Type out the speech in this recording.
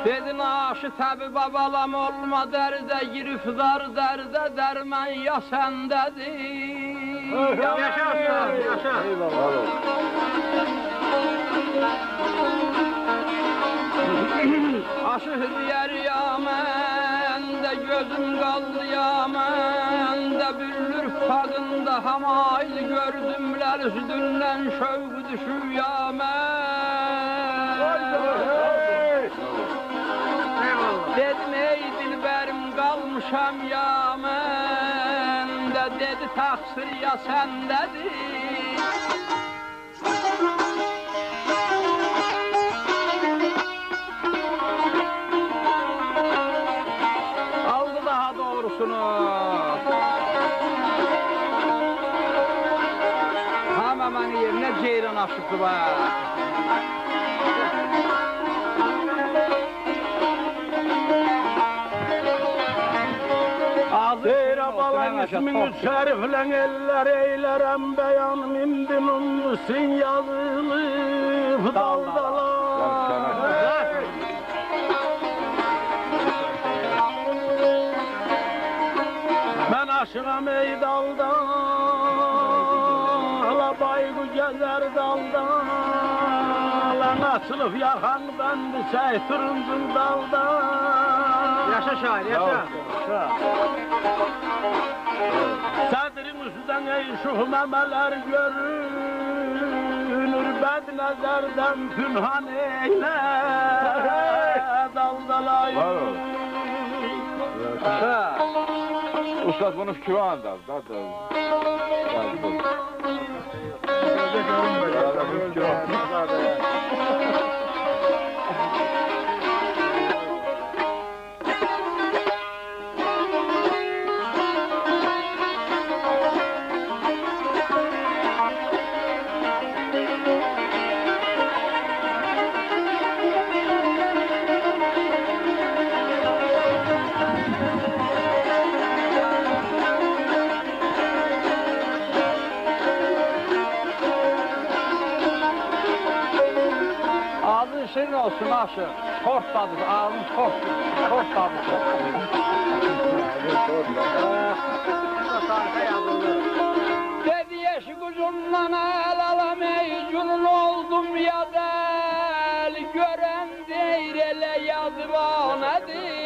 Dedin aşı tabi babalam olma derde, giriftar derde, derman ya sendedir. Yaşa, yaşa. Aşı hürriyer yamende, gözüm kaldı yamende, büllür fadında hamayl gördümler, üstünden şövk düşür yamende. Dedim ey dilberim kalmışam yamende, dedi taksir ya sendedir. Aldı daha doğrusunu. Hemen yerine ceyran aşıklı var. Seyrabalan ismini şeriflen eller eylerem beyan mindim ummusin yazılıp daldala. Ben aşığım ey dalda, la baygu gezer dalda, la nasılıp yakan bendi şey turuncun dalda. Yaşa şair, yaşa. Sadrin üstünden ey şu memeler görünür, bed nezerden pünhan eyle daldalayı. Ustad bunu küvan da. Senin olsun aşık, kort tadı, ağzın kort tadı. Dedi yeşil uzundan el alam ey cunun oldum ya del, gören deyrele yazıvanedir.